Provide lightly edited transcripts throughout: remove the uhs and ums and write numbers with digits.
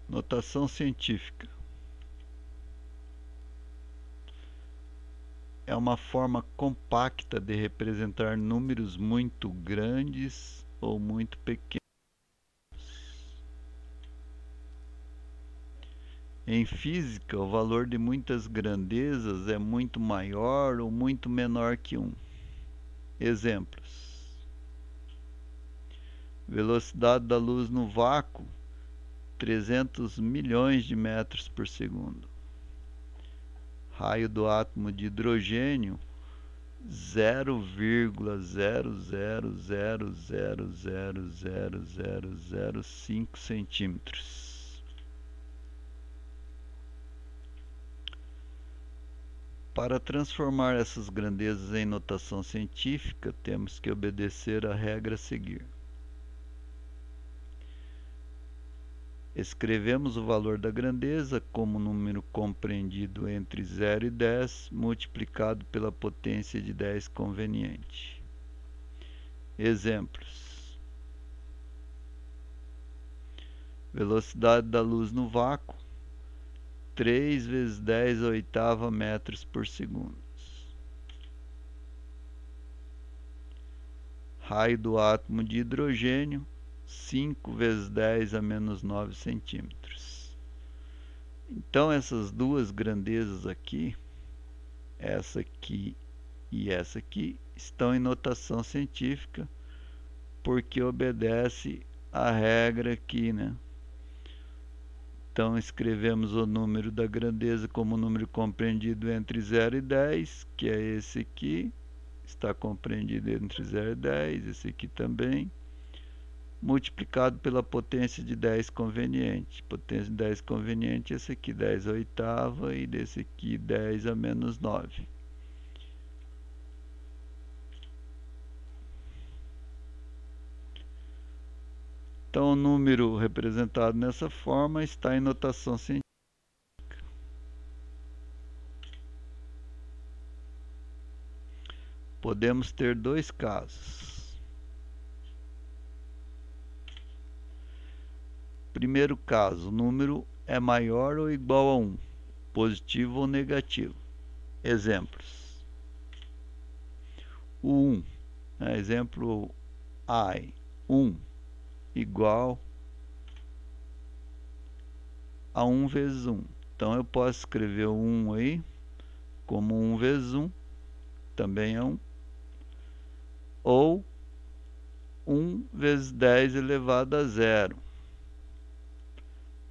Notação científica é uma forma compacta de representar números muito grandes ou muito pequenos. Em física, o valor de muitas grandezas é muito maior ou muito menor que 1. Exemplos: velocidade da luz no vácuo, 300 milhões de metros por segundo. Raio do átomo de hidrogênio, 0,000000005 centímetros. Para transformar essas grandezas em notação científica, temos que obedecer à regra a seguir. Escrevemos o valor da grandeza como número compreendido entre 0 e 10, multiplicado pela potência de 10 conveniente. Exemplos: velocidade da luz no vácuo, 3 vezes 10 à oitava metros por segundo. Raio do átomo de hidrogênio, 5 vezes 10 a menos 9 centímetros. Então, essas duas grandezas aqui, essa aqui e essa aqui, estão em notação científica porque obedece à regra aqui, né? Então, escrevemos o número da grandeza como número compreendido entre 0 e 10, que é esse aqui, está compreendido entre 0 e 10, esse aqui também, multiplicado pela potência de 10 conveniente. Potência de 10 conveniente, esse aqui 10 à oitava e desse aqui 10 a menos 9. Então, o número representado nessa forma está em notação científica. Podemos ter dois casos. Primeiro caso, o número é maior ou igual a 1, positivo ou negativo. Exemplos: o 1, exemplo I, 1 igual a 1 vezes 1. Então, eu posso escrever o 1 aí como 1 vezes 1, também é 1. Ou 1 vezes 10 elevado a 0.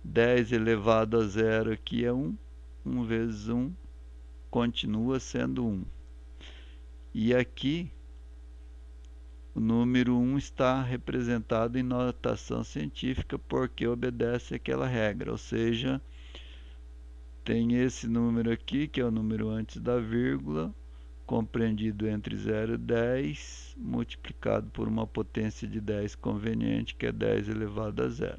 10 elevado a 0 aqui é 1. 1 vezes 1 continua sendo 1. E aqui, o número 1 está representado em notação científica porque obedece àquela regra, ou seja, tem esse número aqui, que é o número antes da vírgula, compreendido entre 0 e 10, multiplicado por uma potência de 10 conveniente, que é 10 elevado a 0.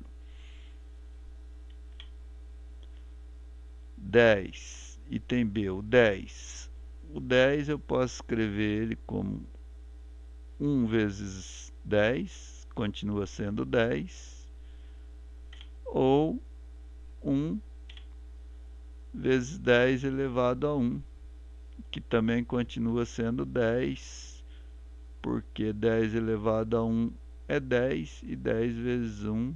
10, item B, o 10. O 10 eu posso escrever ele como 1 vezes 10, continua sendo 10, ou 1 vezes 10 elevado a 1, que também continua sendo 10, porque 10 elevado a 1 é 10, e 10 vezes 1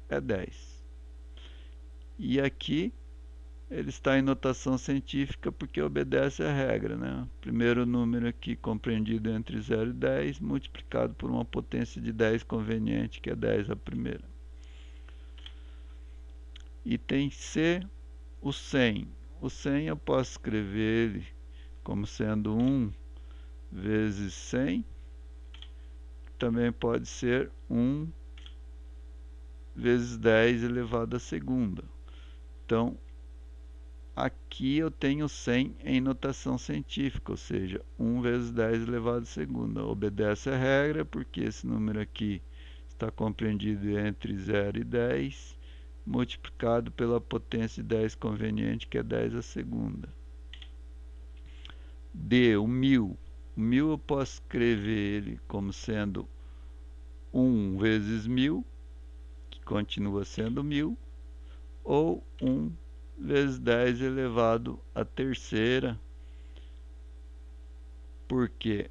é 10. E aqui ele está em notação científica porque obedece à regra, né? Primeiro número aqui compreendido entre 0 e 10, multiplicado por uma potência de 10 conveniente, que é 10 a primeira. Item C, o 100. O 100 eu posso escrever ele como sendo 1 vezes 100, também pode ser 1 vezes 10 elevado à segunda. Então, aqui eu tenho 100 em notação científica, ou seja, 1 vezes 10 elevado à segunda. Obedece à regra, porque esse número aqui está compreendido entre 0 e 10, multiplicado pela potência de 10 conveniente, que é 10 à segunda. D, o 1000. O 1000 eu posso escrever ele como sendo 1 vezes 1000, que continua sendo 1000, ou 1 vezes 10 elevado à terceira. Por quê?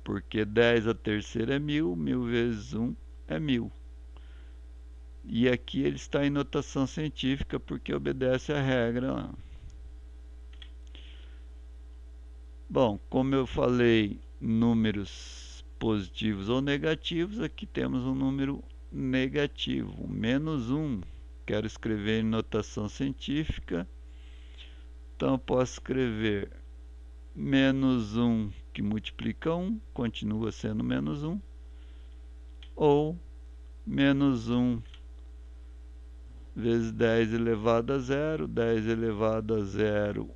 Porque 10 à terceira é 1000, 1000 vezes 1 é 1000. E aqui ele está em notação científica porque obedece à regra. Bom, como eu falei, números positivos ou negativos, aqui temos um número negativo, menos 1. Quero escrever em notação científica, então eu posso escrever menos 1 que multiplica 1, continua sendo menos 1, ou menos 1 vezes 10 elevado a 0, 10 elevado a 0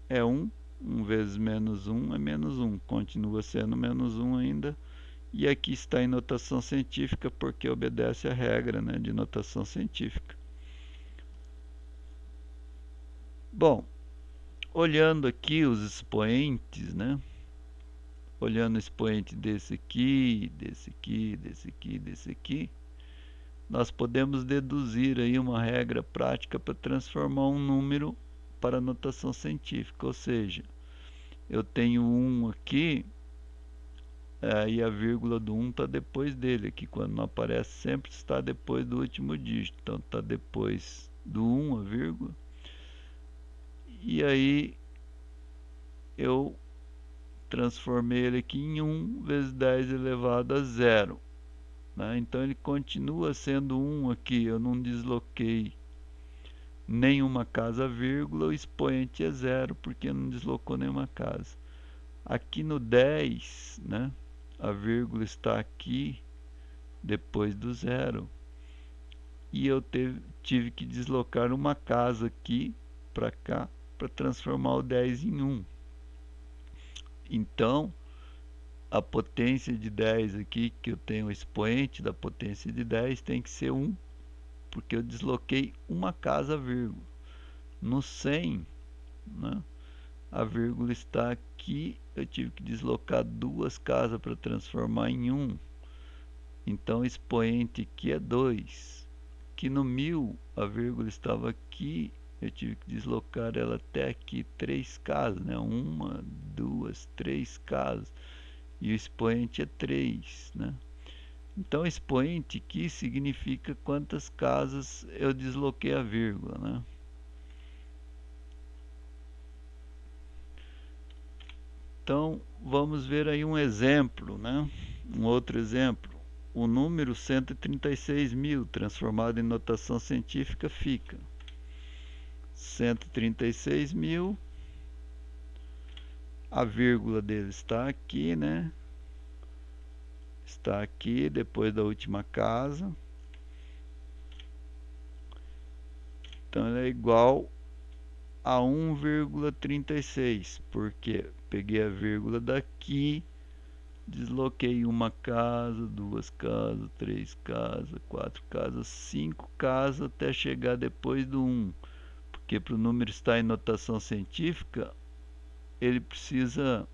é 1, 1 vezes menos 1 é menos 1, continua sendo menos 1 ainda, e aqui está em notação científica porque obedece à regra, né, de notação científica. Bom, olhando aqui os expoentes, né, olhando o expoente desse aqui, desse aqui, desse aqui, desse aqui, nós podemos deduzir aí uma regra prática para transformar um número para notação científica, ou seja, eu tenho 1 aqui, e a vírgula do 1 está depois dele, aqui quando não aparece sempre está depois do último dígito, então está depois do 1 a vírgula, e aí eu transformei ele aqui em 1 vezes 10 elevado a 0, né? Então ele continua sendo 1 aqui, eu não desloquei nenhuma casa, vírgula, o expoente é 0 porque não deslocou nenhuma casa. Aqui no 10, né, a vírgula está aqui depois do 0 e eu tive que deslocar uma casa aqui para cá para transformar o 10 em 1. Então a potência de 10 aqui, que eu tenho o expoente da potência de 10, tem que ser 1, porque eu desloquei uma casa, vírgula. No 100, né, a vírgula está aqui, eu tive que deslocar duas casas para transformar em 1. Então o expoente aqui é 2. Aqui no 1000, a vírgula estava aqui, eu tive que deslocar ela até aqui 3 casas, né? 1, 2, 3 casas. E o expoente é 3, né? Então, expoente aqui significa quantas casas eu desloquei a vírgula, né? Então, vamos ver aí um exemplo, né? Um outro exemplo. O número 136.000 transformado em notação científica fica 136.000. A vírgula dele está aqui, né? Está aqui depois da última casa. Então, ele é igual a 1,36, porque peguei a vírgula daqui, desloquei uma casa, duas casas, três casas, quatro casas, 5 casas até chegar depois do 1. Porque para o número estar em notação científica, ele precisa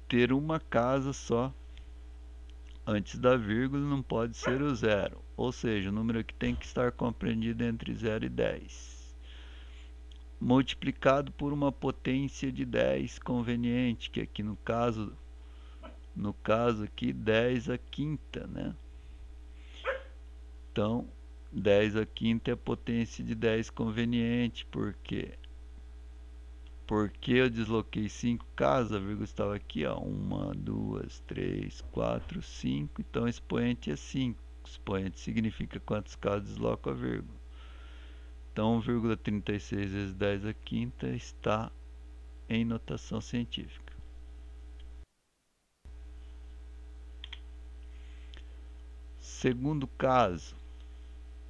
ter uma casa só antes da vírgula, não pode ser o 0. Ou seja, o número aqui tem que estar compreendido entre 0 e 10. Multiplicado por uma potência de 10 conveniente, que aqui no caso aqui 10 à quinta, né? Então, 10 à quinta é a potência de 10 conveniente, porque eu desloquei 5 casas, a vírgula estava aqui, ó, 1, 2, 3, 4, 5, então o expoente é 5. Expoente significa quantas casas desloco a vírgula. Então, 1,36 vezes 10 à quinta está em notação científica. Segundo caso,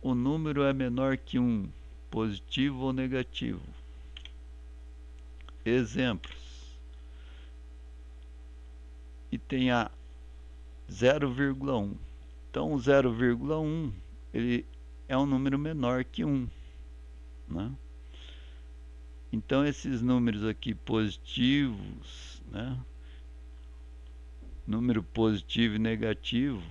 o número é menor que 1, positivo ou negativo. Exemplos. Item A, 0,1. Então, o 0,1 ele é um número menor que 1. Né? Então, esses números aqui positivos, né? Número positivo e negativo,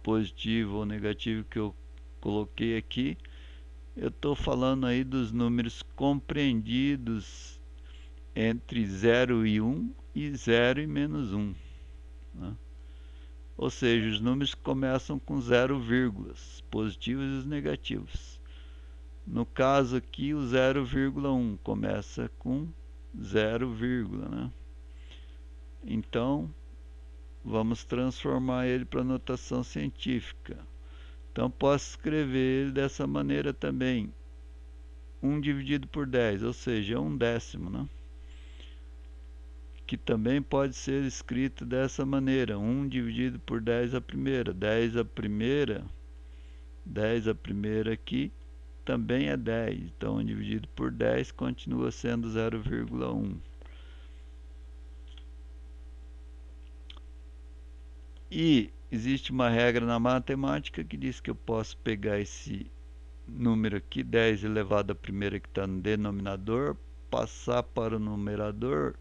positivo ou negativo que eu coloquei aqui, eu estou falando aí dos números compreendidos entre 0 e 1 e 0 e menos 1, né? Ou seja, os números começam com 0 vírgulas, positivos e os negativos. No caso aqui, o 0,1 começa com 0, né? Então, vamos transformar ele para notação científica. Então, posso escrever ele dessa maneira também. 1 dividido por 10, ou seja, 1/10, né? Que também pode ser escrito dessa maneira. 1 dividido por 10 a primeira. 10 a primeira aqui também é 10. Então, 1 dividido por 10 continua sendo 0,1. E existe uma regra na matemática que diz que eu posso pegar esse número aqui, 10 elevado à primeira, que está no denominador, passar para o numerador,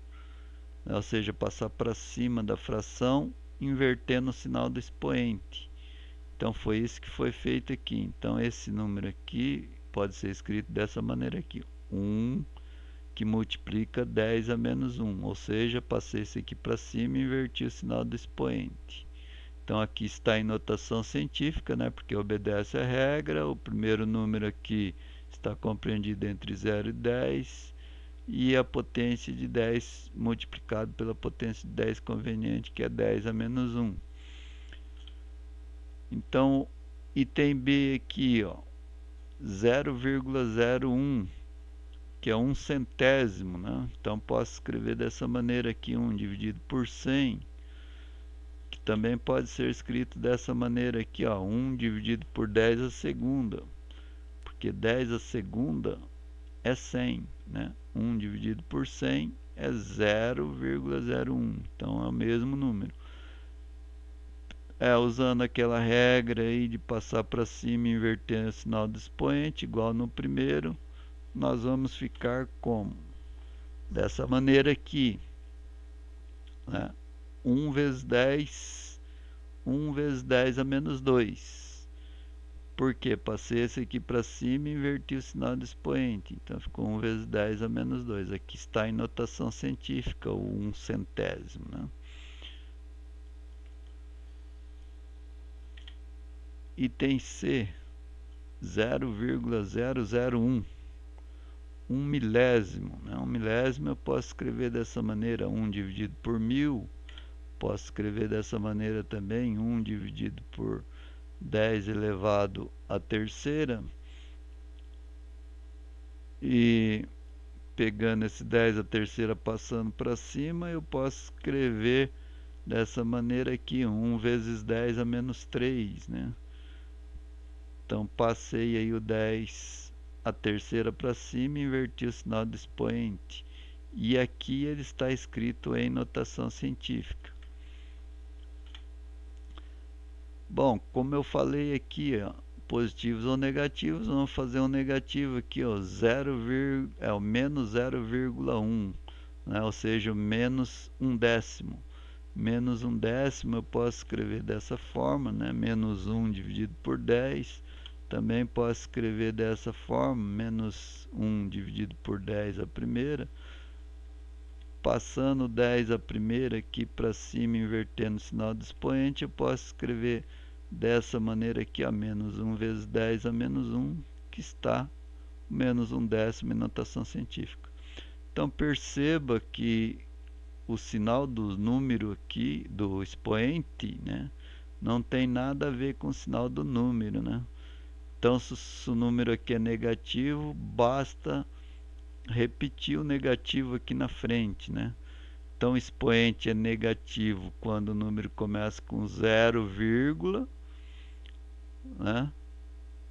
né, ou seja, passar para cima da fração, invertendo o sinal do expoente. Então foi isso que foi feito aqui. Então esse número aqui pode ser escrito dessa maneira aqui: 1 que multiplica 10 a menos 1, ou seja, passei isso aqui para cima e inverti o sinal do expoente. Então aqui está em notação científica, né, porque obedece à regra. O primeiro número aqui está compreendido entre 0 e 10, e a potência de 10 multiplicado pela potência de 10 conveniente, que é 10 a menos 1. Então, item B aqui, ó, 0,01, que é 1 centésimo, né? Então posso escrever dessa maneira aqui: 1 dividido por 100, que também pode ser escrito dessa maneira aqui, ó, 1 dividido por 10 a segunda, porque 10 a segunda é 100, né? 1 dividido por 100 é 0,01, então é o mesmo número. Usando aquela regra aí de passar para cima e inverter o sinal do expoente, igual no primeiro, nós vamos ficar como? Dessa maneira aqui, né? 1 vezes 10, 1 vezes 10 a menos 2. Por quê? Passei esse aqui para cima e inverti o sinal do expoente. Então ficou 1 vezes 10 a menos 2. Aqui está em notação científica, o 1 centésimo, né? Item C, 0,001. 1 milésimo, né? 1 milésimo eu posso escrever dessa maneira: 1 dividido por 1000. Posso escrever dessa maneira também: 1 dividido por 10 elevado à terceira. E pegando esse 10 à terceira passando para cima, eu posso escrever dessa maneira aqui: 1 vezes 10 a menos 3, né? Então passei aí o 10 a terceira para cima e inverti o sinal do expoente. E aqui ele está escrito em notação científica. Bom, como eu falei aqui, ó, positivos ou negativos, vamos fazer um negativo aqui, ó, o menos 0,1, né? Ou seja, o menos 1/10. Menos 1/10 eu posso escrever dessa forma, né? Menos 1 dividido por 10. Também posso escrever dessa forma: menos 1 dividido por 10 a primeira. Passando 10 a primeira aqui para cima, invertendo o sinal do expoente, eu posso escrever dessa maneira aqui, ó, menos 1 vezes 10 a menos 1, que está menos 1/10 em notação científica. Então perceba que o sinal do número aqui, do expoente, né, não tem nada a ver com o sinal do número, né? Então, se o número aqui é negativo, basta repetir o negativo aqui na frente, né? Então, o expoente é negativo quando o número começa com 0, né?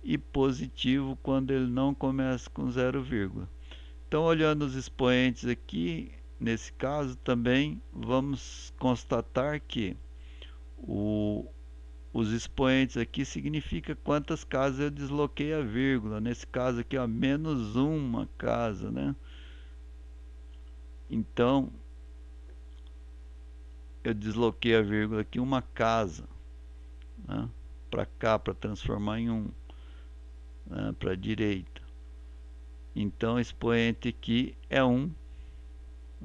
E positivo quando ele não começa com 0, Então, olhando os expoentes aqui, nesse caso também, vamos constatar que os expoentes aqui significa quantas casas eu desloquei a vírgula. Nesse caso aqui, ó, menos uma casa, né? Então, eu desloquei a vírgula aqui uma casa, né? para cá para transformar em 1, né, para a direita. Então o expoente aqui é 1,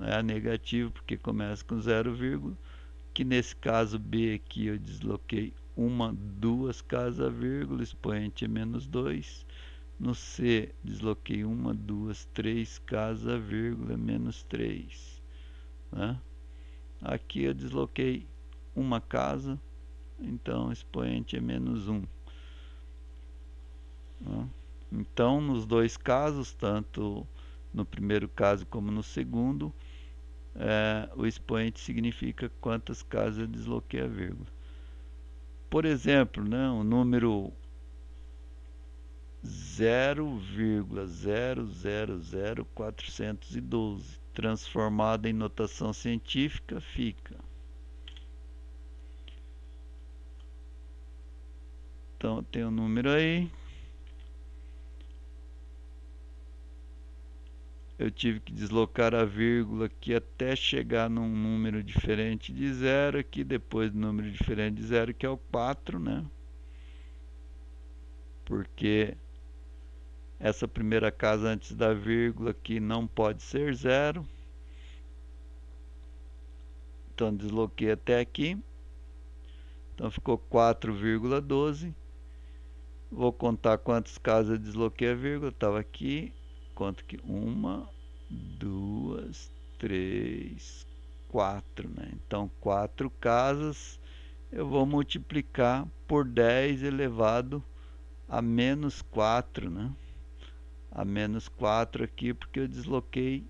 é negativo porque começa com 0, que nesse caso B aqui eu desloquei duas casas, vírgula, expoente é menos 2. No C desloquei 2, 3 casas, vírgula, menos 3. Né? Aqui eu desloquei uma casa, então o expoente é menos 1. Né? Então, nos dois casos, tanto no primeiro caso como no segundo, o expoente significa quantas casas eu desloquei a vírgula. Por exemplo, né, o número 0,000412 transformado em notação científica fica. Então tem um número aí. Eu tive que deslocar a vírgula aqui até chegar num número diferente de 0 aqui, depois do número diferente de 0, que é o 4, né? Porque essa primeira casa antes da vírgula aqui não pode ser 0. Então desloquei até aqui. Então ficou 4,12. Vou contar quantas casas eu desloquei a vírgula. Estava aqui. Conto que 1, 2, 3, 4. Né? Então 4 casas eu vou multiplicar por 10 elevado a menos 4. Né? A menos 4 aqui porque eu desloquei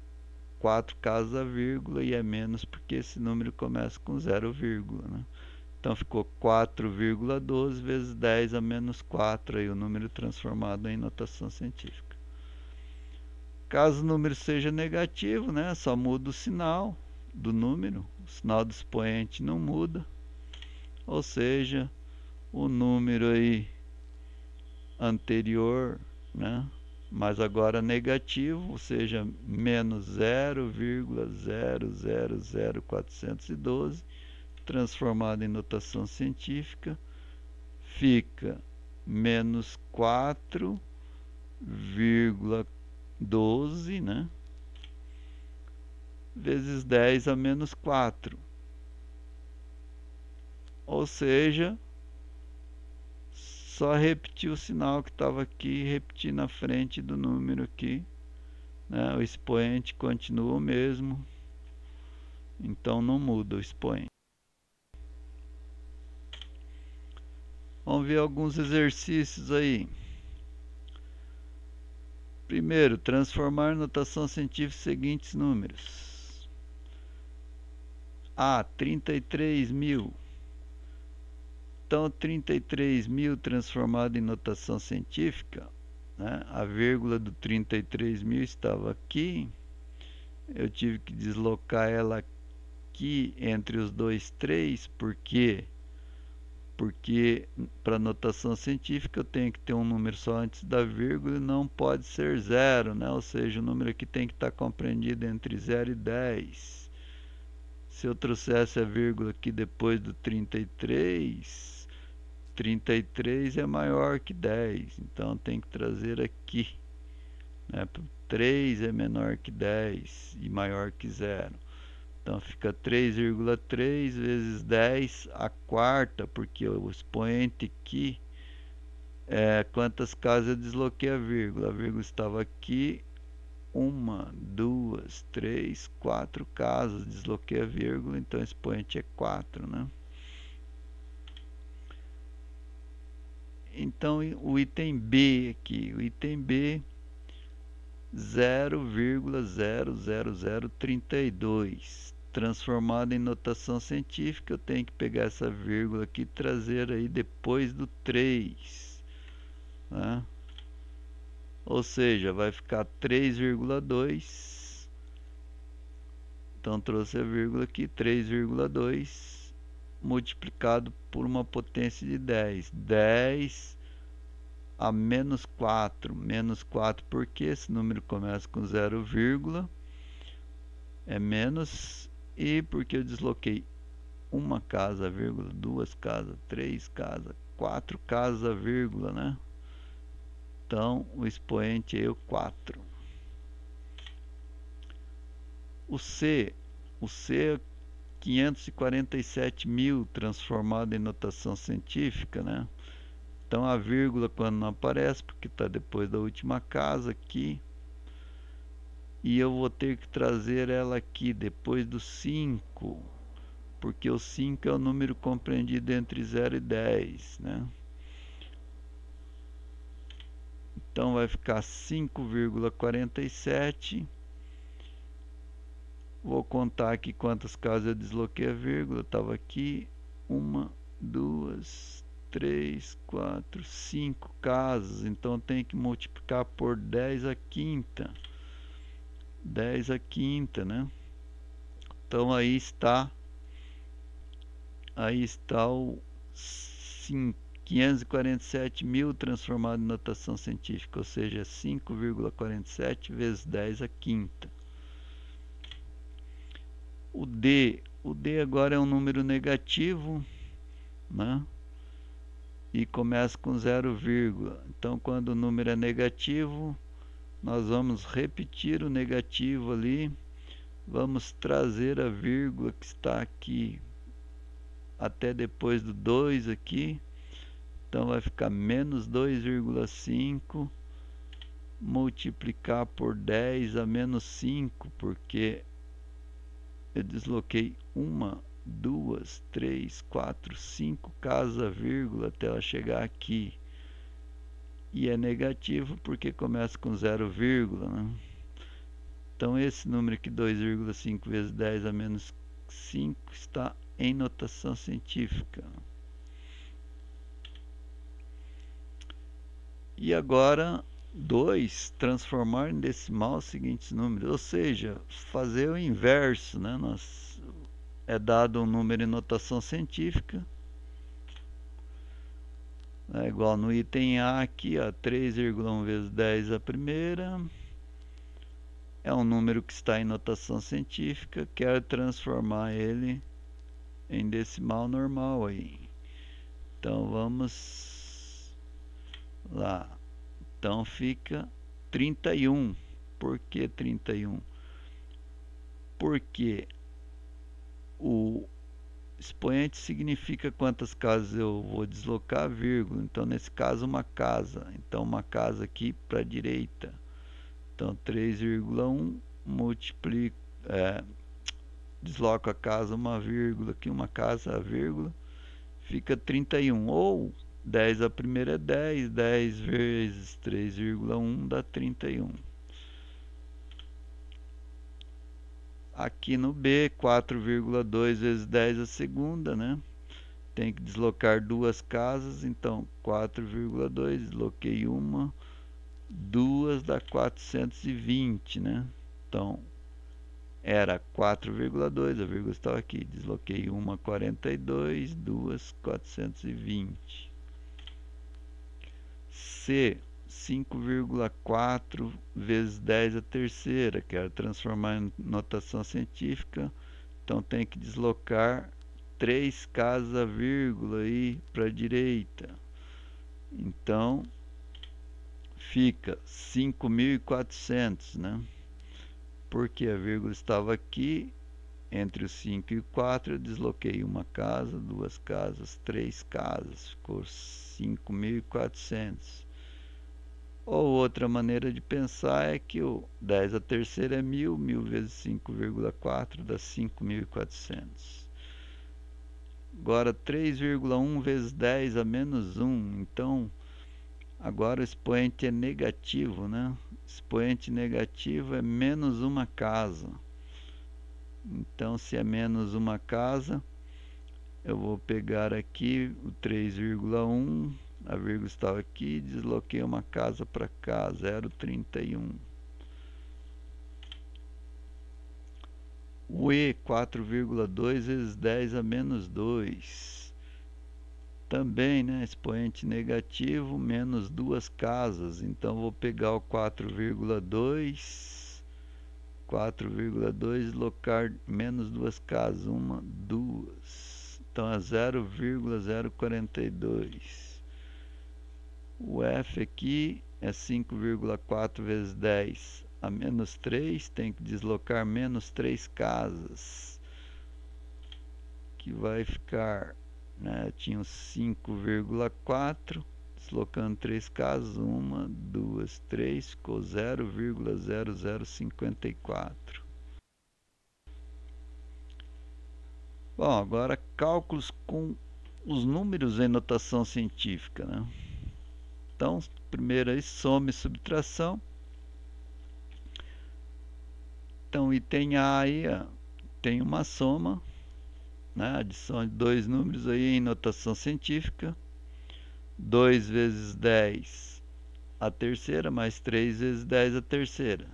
4 casas a vírgula e é menos porque esse número começa com 0, né? Então ficou 4,12 vezes 10 a menos 4, aí o número transformado em notação científica. Caso o número seja negativo, né, só muda o sinal do número, o sinal do expoente não muda, ou seja, o número aí anterior, né, mas agora negativo, ou seja, menos 0,000412, transformado em notação científica, fica menos 4,12, né? Vezes 10 a menos 4. Ou seja, só repetir o sinal que estava aqui e repetir na frente do número aqui. Né? O expoente continua o mesmo. Então não muda o expoente. Vamos ver alguns exercícios aí. Primeiro, transformar em notação científica os seguintes números. A, 33.000. Então, 33.000 transformado em notação científica, né? A vírgula do 33.000 estava aqui. Eu tive que deslocar ela aqui entre os dois 3, porque para notação científica eu tenho que ter um número só antes da vírgula e não pode ser 0, né? Ou seja, o número aqui tem que estar compreendido entre 0 e 10. Se eu trouxesse a vírgula aqui depois do 33, 33 é maior que 10, então tem que trazer aqui, né? 3 é menor que 10 e maior que 0. Então fica 3,3 vezes 10 a quarta, porque o expoente aqui é quantas casas eu desloquei a vírgula. A vírgula estava aqui, 1, 2, 3, 4 casas, desloquei a vírgula, então o expoente é 4, né? Então o item B aqui, o item B 0,00032 transformado em notação científica, eu tenho que pegar essa vírgula aqui e trazer aí depois do 3, né? Ou seja, vai ficar 3,2, então trouxe a vírgula aqui, 3,2 multiplicado por uma potência de 10, 10 a menos 4, porque esse número começa com 0, é menos, e porque eu desloquei uma casa, vírgula, duas casas, três casas, 4 casas a vírgula, né? Então, o expoente é o 4. O C é 547 mil transformado em notação científica, né? Então a vírgula quando não aparece, porque está depois da última casa aqui, e eu vou ter que trazer ela aqui depois do 5, porque o 5 é o número compreendido entre 0 e 10, né? Então vai ficar 5,47. Vou contar aqui quantas casas eu desloquei a vírgula. Estava aqui 1, 2, 3, 4, 5 casas. Então tem que multiplicar por 10 a quinta. 10 a quinta, né? Então aí está o 547 mil transformado em notação científica, ou seja, 5,47 vezes 10 a quinta. O D agora é um número negativo, né? E começa com 0, então quando o número é negativo, nós vamos repetir o negativo ali, vamos trazer a vírgula que está aqui até depois do 2 aqui, então vai ficar menos 2,5 multiplicar por 10 a menos 5, porque eu desloquei 1, 2, 3, 4, 5 casas a vírgula até ela chegar aqui. E é negativo porque começa com 0, né? Então esse número aqui, 2,5 vezes 10 a menos 5, está em notação científica. E agora 2, transformar em decimal os seguintes números, ou seja, fazer o inverso, né? É dado um número em notação científica, é igual no item A aqui, 3,1 vezes 10 a primeira, é um número que está em notação científica, quero transformar ele em decimal normal aí. Então vamos lá. Então fica 31. Por que 31? Porque o expoente significa quantas casas eu vou deslocar, vírgula. Então nesse caso uma casa. Então uma casa aqui para a direita. Então 3,1 multiplico, desloco a casa uma vírgula aqui, uma casa a vírgula, fica 31. Ou 10 a primeira é 10, 10 vezes 3,1 dá 31. Aqui no B, 4,2 vezes 10 a segunda, né? Tem que deslocar duas casas, então 4,2, desloquei uma, duas dá 420, né? Então, era 4,2, a vírgula estava aqui, desloquei uma, 42, duas, 420. C, 5,4 vezes 10 a terceira, quero transformar em notação científica, então tem que deslocar 3 casas a vírgula aí para a direita. Então, fica 5.400, né? Porque a vírgula estava aqui, entre o 5 e o 4, eu desloquei uma casa, duas casas, 3 casas, ficou 5.400. Ou outra maneira de pensar é que o 10 a terceira é 1.000, 1.000 vezes 5,4 dá 5.400. Agora 3,1 vezes 10 a menos 1, então agora o expoente é negativo, né? Expoente negativo é menos uma casa. Então se é menos uma casa, eu vou pegar aqui o 3,1, a vírgula estava aqui, desloquei uma casa para cá, 0,31. O E, 4,2 vezes 10 a menos 2. Também, né, expoente negativo, menos duas casas. Então, vou pegar o 4,2, deslocar menos duas casas, uma, duas. Então, é 0,042. O F aqui é 5,4 vezes 10 a menos 3, tem que deslocar menos 3 casas, que vai ficar, né, tinha 5,4, deslocando 3 casas, 1, 2, 3, ficou 0,0054. Bom, agora cálculos com os números em notação científica, né? Então, primeiro aí, soma e subtração. Então, item A aí, ó, tem uma soma, né? Adição de dois números aí em notação científica. 2 vezes 10 a terceira, mais 3 vezes 10 a terceira.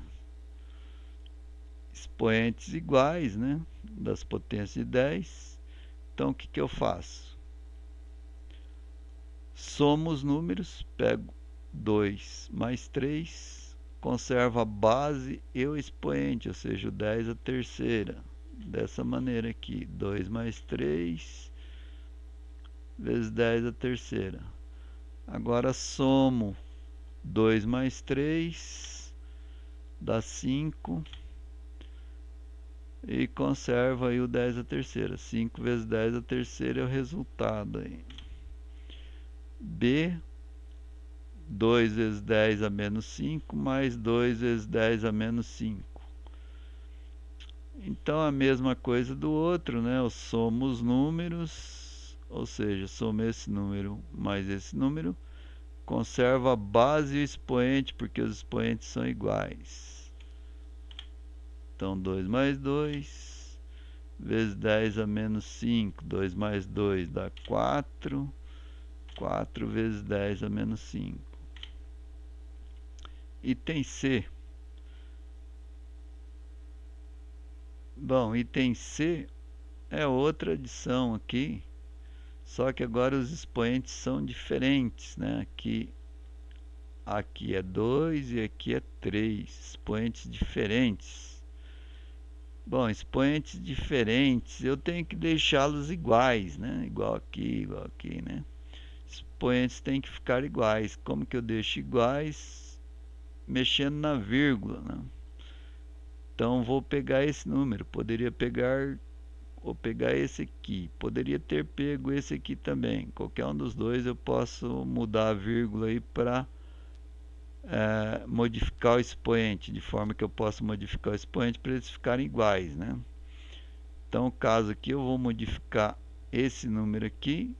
Expoentes iguais, né? Das potências de 10. Então, o que que eu faço? Somo os números, pego 2 mais 3, conservo a base e o expoente, ou seja, o 10 a terceira. Dessa maneira aqui, 2 mais 3 vezes 10 a terceira. Agora somo 2 mais 3, dá 5, e conservo aí o 10 a terceira. 5 vezes 10 a terceira é o resultado aí. B, 2 vezes 10 a menos 5, mais 2 vezes 10 a menos 5. Então, a mesma coisa do outro, né? Eu somo os números, ou seja, somo esse número mais esse número, conservo a base e o expoente, porque os expoentes são iguais. Então, 2 mais 2, vezes 10 a menos 5, 2 mais 2 dá 4, 4 vezes 10 a menos 5. Item C. Bom, item C é outra adição aqui, só que agora os expoentes são diferentes, né? Aqui é 2 e aqui é 3, expoentes diferentes. Bom, expoentes diferentes, eu tenho que deixá-los iguais, né? Igual aqui, né? Expoentes têm que ficar iguais. Como que eu deixo iguais? Mexendo na vírgula, né? Então, vou pegar esse número. Vou pegar esse aqui. Poderia ter pego esse aqui também. Qualquer um dos dois eu posso mudar a vírgula aí para modificar o expoente, de forma que eu possa modificar o expoente para eles ficarem iguais, né? Então, no caso aqui, eu vou modificar esse número aqui.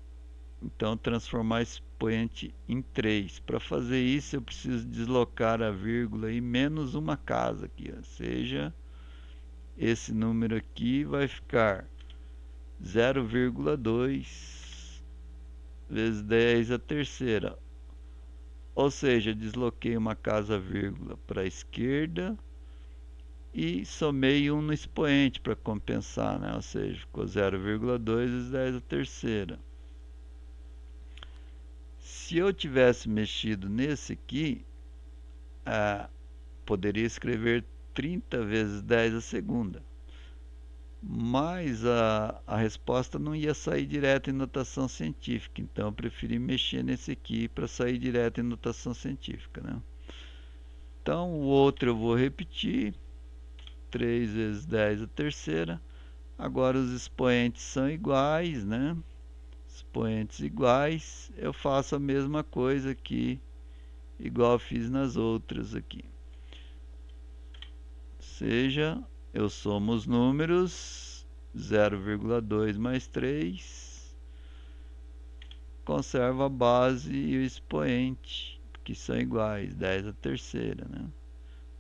Então, transformar esse expoente em 3. Para fazer isso, eu preciso deslocar a vírgula e menos uma casa aqui, ó. Seja, esse número aqui vai ficar 0,2 vezes 10 a terceira. Ou seja, desloquei uma casa vírgula para a esquerda e somei 1 no expoente para compensar, né? Ou seja, ficou 0,2 vezes 10 a terceira. Se eu tivesse mexido nesse aqui, poderia escrever 30 vezes 10 a segunda. Mas a resposta não ia sair direto em notação científica. Então, eu preferi mexer nesse aqui para sair direto em notação científica, né? Então, o outro eu vou repetir. 3 vezes 10 a terceira. Agora, os expoentes são iguais, né? Expoentes iguais, eu faço a mesma coisa aqui, igual eu fiz nas outras aqui. Ou seja, eu somo os números, 0,2 mais 3, conservo a base e o expoente, que são iguais, 10 a terceira, né?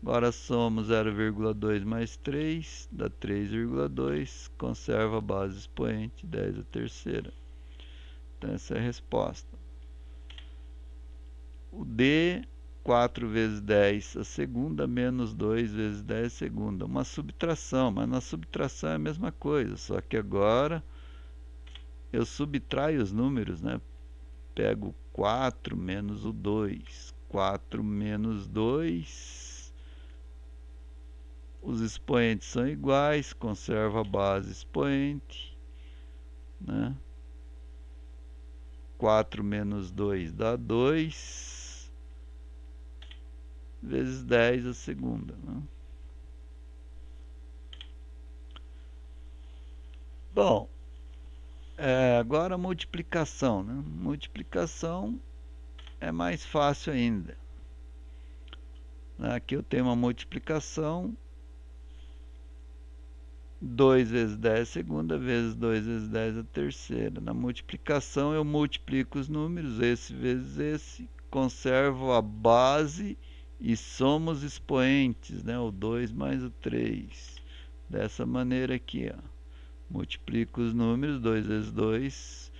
Agora somo 0,2 mais 3, dá 3,2, conservo a base e expoente, 10 a terceira. Então, essa é a resposta. O D, 4 vezes 10 a segunda, menos 2 vezes 10 a segunda. Uma subtração, mas na subtração é a mesma coisa, só que agora eu subtraio os números, né? Pego 4 menos o 2. 4 menos 2. Os expoentes são iguais, conservo a base expoente, né? 4 menos 2 dá 2. vezes 10 a segunda, né? Bom, agora a multiplicação, né? Multiplicação é mais fácil ainda. Aqui eu tenho uma multiplicação, 2 vezes 10 a segunda, vezes 2 vezes 10 a terceira. Na multiplicação eu multiplico os números, esse vezes esse, conservo a base e somo os expoentes, né? O 2 mais o 3. Dessa maneira aqui, ó. Multiplico os números, 2 vezes 2,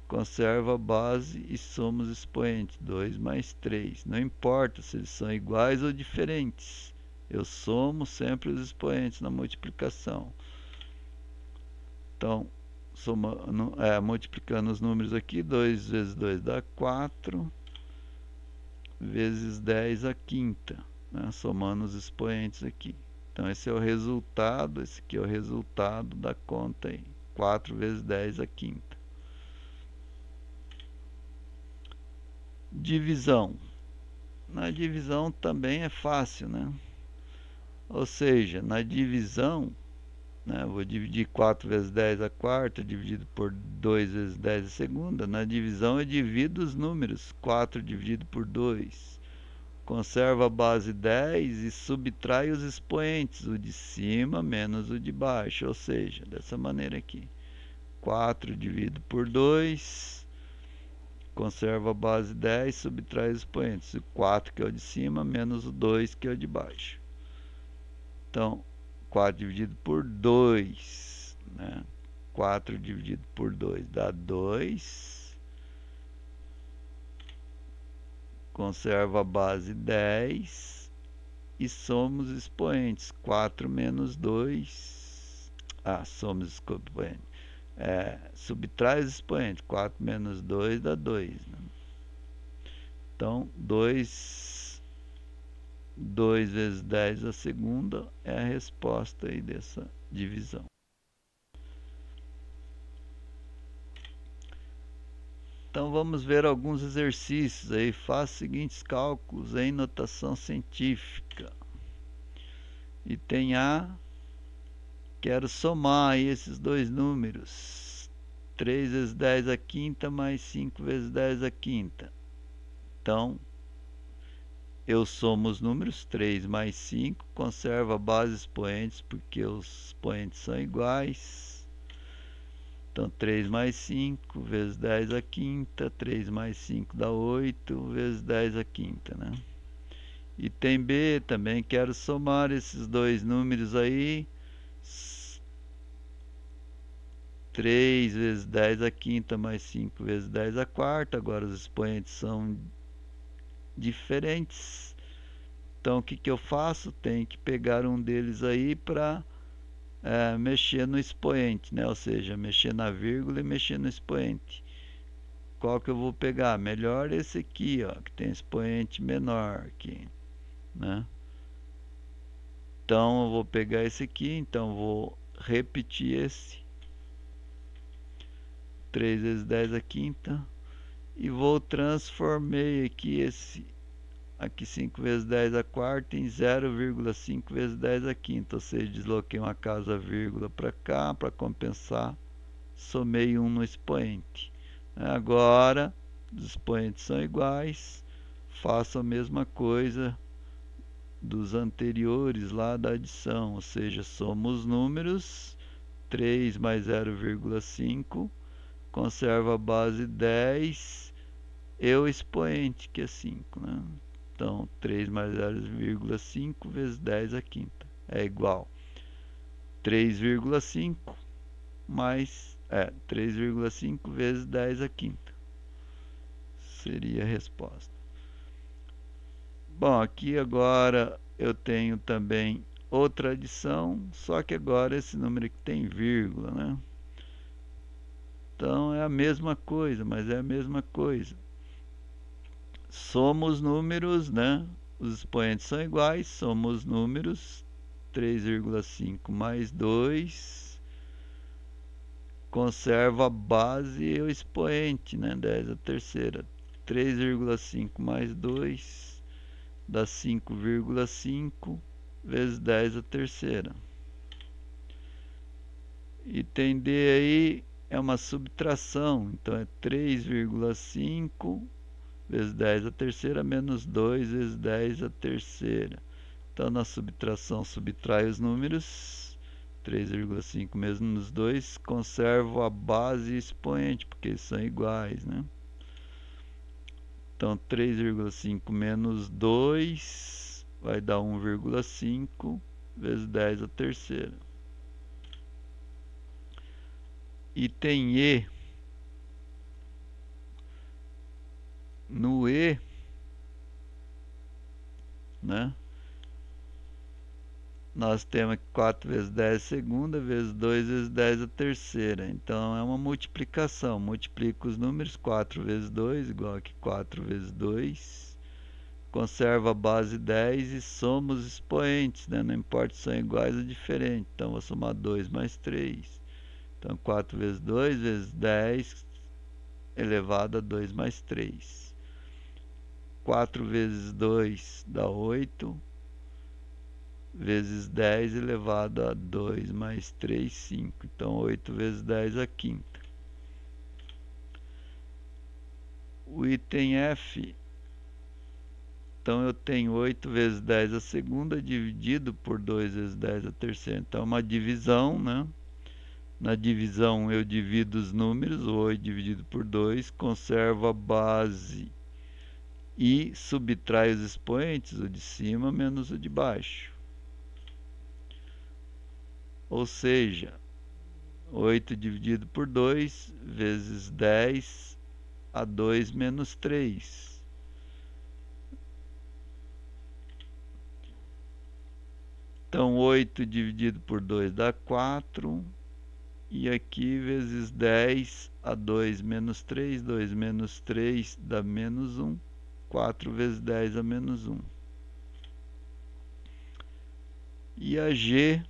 conservo a base e somo os expoentes, 2 mais 3. Não importa se eles são iguais ou diferentes, eu somo sempre os expoentes na multiplicação. Então, multiplicando os números aqui, 2 vezes 2 dá 4, vezes 10 a quinta, né? Somando os expoentes aqui. Então, esse é o resultado, esse aqui é o resultado da conta aí. 4 vezes 10 a quinta. Divisão. Na divisão também é fácil, né? Ou seja, na divisão, né, vou dividir 4 vezes 10 a quarta, dividido por 2 vezes 10 a segunda. Na divisão eu divido os números. 4 dividido por 2. Conservo a base 10 e subtrai os expoentes, o de cima menos o de baixo. Ou seja, dessa maneira aqui. 4 dividido por 2. Conservo a base 10, subtrai os expoentes. O 4 que é o de cima menos o 2 que é o de baixo. Então, 4 dividido por 2, né? 4 dividido por 2 dá 2. Conservo a base 10 e somos expoentes. 4 menos 2. Somos expoentes. Subtrai os expoentes. 4 menos 2 dá 2. Né? Então, 2 vezes 10 a segunda é a resposta aí dessa divisão. Então vamos ver alguns exercícios aí. Faça os seguintes cálculos em notação científica. Item A, quero somar aí esses dois números. 3 vezes 10 a quinta mais 5 vezes 10 a quinta. Então, eu somo os números, 3 mais 5, conservo a base expoentes, porque os expoentes são iguais. Então, 3 mais 5 vezes 10 a quinta, 3 mais 5 dá 8, vezes 10 a quinta, né? Item B, também quero somar esses dois números aí. 3 vezes 10 a quinta mais 5 vezes 10 a quarta. Agora os expoentes são diferentes. Então, o que eu faço? Tenho que pegar um deles aí para mexer no expoente, né? Ou seja, mexer na vírgula e mexer no expoente. Qual que eu vou pegar? Melhor esse aqui, ó, que tem expoente menor aqui, né? Então, eu vou pegar esse aqui, então vou repetir esse. 3 vezes 10 a quinta. E vou transformar aqui esse aqui 5 vezes 10 a quarta em 0,5 vezes 10 a quinta, ou seja, desloquei uma casa vírgula para cá para compensar, somei 1 no expoente. Agora, os expoentes são iguais, faço a mesma coisa dos anteriores lá da adição, ou seja, somo os números, 3 mais 0,5, conservo a base 10 e o expoente, que é 5, né? Então, 3 mais 0,5 vezes 10 a quinta é igual 3,5 mais 3,5 vezes 10 a quinta. Seria a resposta. Bom, aqui agora eu tenho também outra adição, só que agora esse número aqui tem vírgula, né? Então é a mesma coisa, mas é a mesma coisa. Soma os números, né? Os expoentes são iguais, soma os números, 3,5 mais 2, conserva a base e o expoente, né? 10 a terceira. 3,5 mais 2, dá 5,5 vezes 10 a terceira. Item D aí é uma subtração, então é 3,5 vezes 10 a terceira menos 2 vezes 10 a terceira. Então, na subtração, subtrai os números, 3,5 menos 2, conservo a base e expoente, porque eles são iguais, né? Então, 3,5 menos 2 vai dar 1,5 vezes 10 a terceira. Item E. No E, né? Nós temos aqui 4 vezes 10 a segunda, vezes 2 vezes 10 a terceira. Então, é uma multiplicação. Multiplica os números, 4 vezes 2, igual aqui 4 vezes 2. Conserva a base 10 e soma os expoentes, né? Não importa se são iguais ou diferentes. Então, vou somar 2 mais 3. Então, 4 vezes 2 vezes 10 elevado a 2 mais 3. 4 vezes 2 dá 8. Vezes 10 elevado a 2 mais 3, 5. Então, 8 vezes 10 a quinta. O item F. Então, eu tenho 8 vezes 10 a segunda dividido por 2 vezes 10 a terceira. Então, é uma divisão, né? Na divisão, eu divido os números, 8 dividido por 2, conservo a base e subtrai os expoentes, o de cima menos o de baixo. Ou seja, 8 dividido por 2 vezes 10 a 2 menos 3. Então, 8 dividido por 2 dá 4. E aqui vezes 10 a 2 menos 3. 2 menos 3 dá menos 1. 4 vezes 10 a menos 1. E a G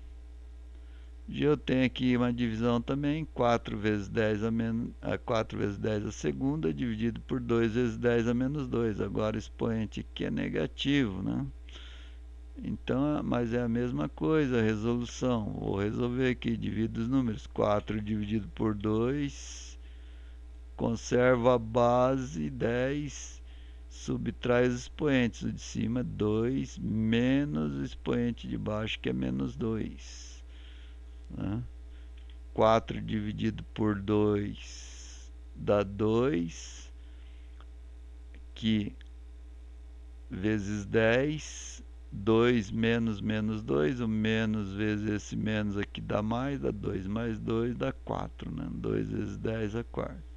eu tenho aqui uma divisão também, 4 vezes 10 a 4 vezes 10 a segunda, dividido por 2 vezes 10 a menos 2. Agora o expoente aqui é negativo, né? Então, mas é a mesma coisa, a resolução. Vou resolver aqui, divido os números. 4 dividido por 2, conserva a base, 10, subtrai os expoentes. O de cima, 2, menos o expoente de baixo, que é menos 2. Né? 4 dividido por 2 dá 2, que vezes 10, 2 menos menos 2, o menos vezes esse menos aqui dá mais, dá 2 mais 2 dá 4, né? 2 vezes 10 a quarta.